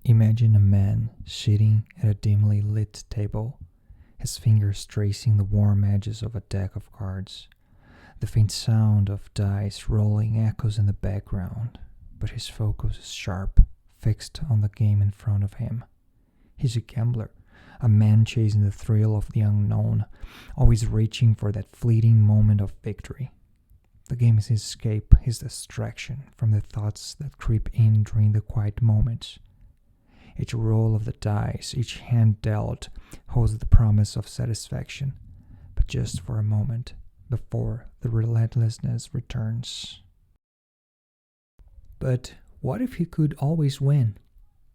Imagine a man sitting at a dimly lit table, his fingers tracing the warm edges of a deck of cards. The faint sound of dice rolling echoes in the background, but his focus is sharp, fixed on the game in front of him. He's a gambler, a man chasing the thrill of the unknown, always reaching for that fleeting moment of victory. The game is his escape, his distraction from the thoughts that creep in during the quiet moments. Each roll of the dice, each hand dealt, holds the promise of satisfaction, but just for a moment, before the relentlessness returns. But what if he could always win?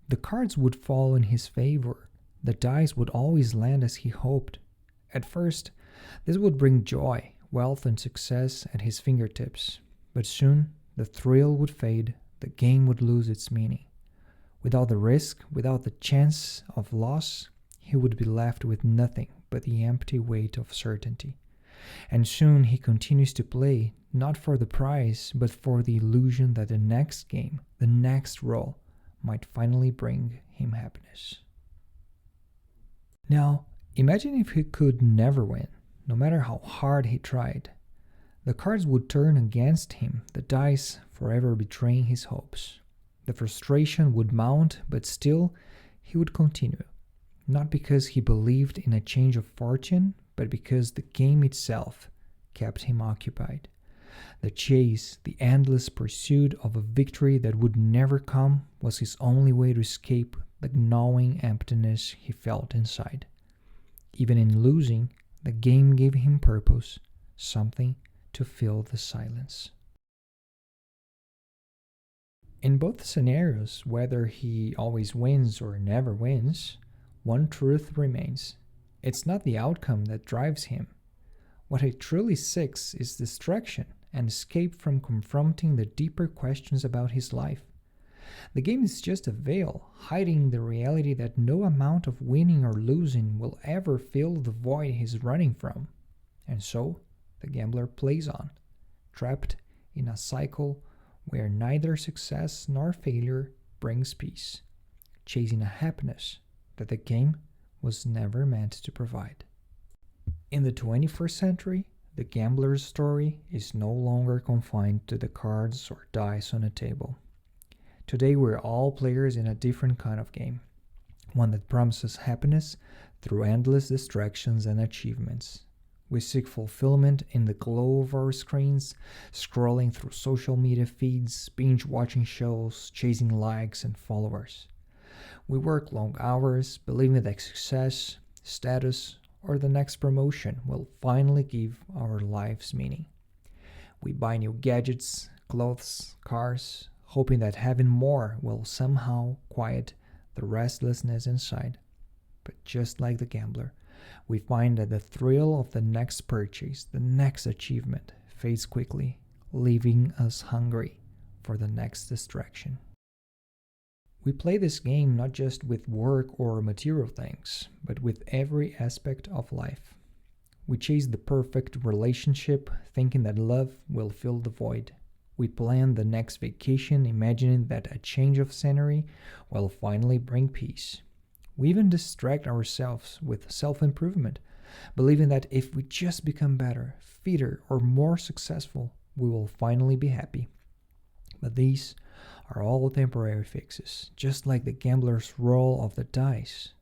The cards would fall in his favor. The dice would always land as he hoped. At first, this would bring joy, wealth, and success at his fingertips. But soon, the thrill would fade, the game would lose its meaning. Without the risk, without the chance of loss, he would be left with nothing but the empty weight of certainty. And soon he continues to play, not for the prize, but for the illusion that the next game, the next roll, might finally bring him happiness. Now, imagine if he could never win, no matter how hard he tried. The cards would turn against him, the dice forever betraying his hopes. The frustration would mount, but still he would continue, not because he believed in a change of fortune, but because the game itself kept him occupied. The chase, the endless pursuit of a victory that would never come, was his only way to escape the gnawing emptiness he felt inside. Even in losing, the game gave him purpose, something to fill the silence. In both scenarios, whether he always wins or never wins, one truth remains. It's not the outcome that drives him. What he truly seeks is distraction and escape from confronting the deeper questions about his life. The game is just a veil, hiding the reality that no amount of winning or losing will ever fill the void he's running from. And so, the gambler plays on, trapped in a cycle where neither success nor failure brings peace, chasing a happiness that the game was never meant to provide. In the 21st century, the gambler's story is no longer confined to the cards or dice on a table. Today we're all players in a different kind of game, one that promises happiness through endless distractions and achievements. We seek fulfillment in the glow of our screens, scrolling through social media feeds, binge-watching shows, chasing likes and followers. We work long hours, believing that success, status, or the next promotion will finally give our lives meaning. We buy new gadgets, clothes, cars, hoping that having more will somehow quiet the restlessness inside. But just like the gambler, we find that the thrill of the next purchase, the next achievement, fades quickly, leaving us hungry for the next distraction. We play this game not just with work or material things, but with every aspect of life. We chase the perfect relationship, thinking that love will fill the void. We plan the next vacation, imagining that a change of scenery will finally bring peace. We even distract ourselves with self-improvement, believing that if we just become better, fitter, or more successful, we will finally be happy. But these are all temporary fixes, just like the gambler's roll of the dice.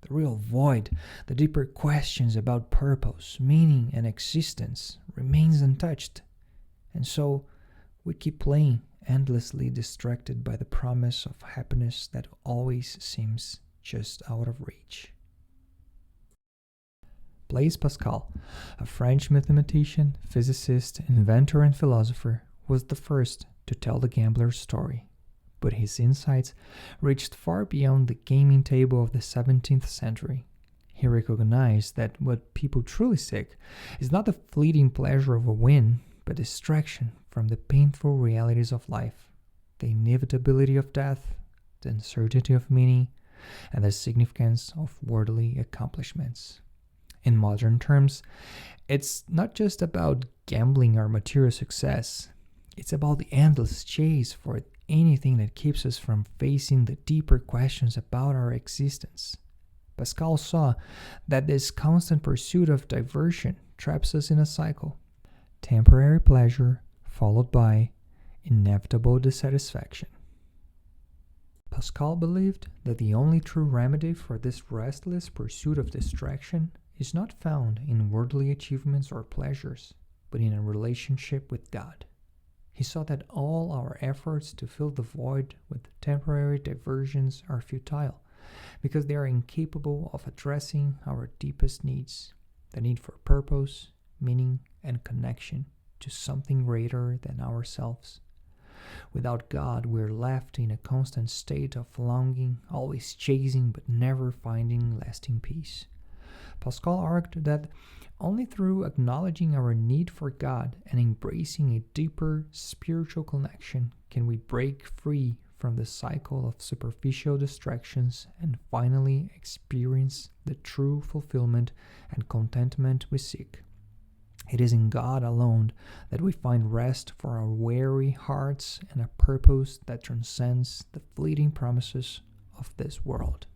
The real void, the deeper questions about purpose, meaning, and existence remains untouched. And so, we keep playing, endlessly distracted by the promise of happiness that always seems just out of reach. Blaise Pascal, a French mathematician, physicist, inventor, and philosopher, was the first to tell the gambler's story. But his insights reached far beyond the gaming table of the 17th century. He recognized that what people truly seek is not the fleeting pleasure of a win, but distraction from the painful realities of life, the inevitability of death, the uncertainty of meaning, and the significance of worldly accomplishments. In modern terms, it's not just about gambling or material success. It's about the endless chase for anything that keeps us from facing the deeper questions about our existence. Pascal saw that this constant pursuit of diversion traps us in a cycle: temporary pleasure followed by inevitable dissatisfaction. Pascal believed that the only true remedy for this restless pursuit of distraction is not found in worldly achievements or pleasures, but in a relationship with God. He saw that all our efforts to fill the void with temporary diversions are futile, because they are incapable of addressing our deepest needs: the need for purpose, meaning, and connection to something greater than ourselves. Without God, we're left in a constant state of longing, always chasing but never finding lasting peace. Pascal argued that only through acknowledging our need for God and embracing a deeper spiritual connection can we break free from the cycle of superficial distractions and finally experience the true fulfillment and contentment we seek. It is in God alone that we find rest for our weary hearts and a purpose that transcends the fleeting promises of this world.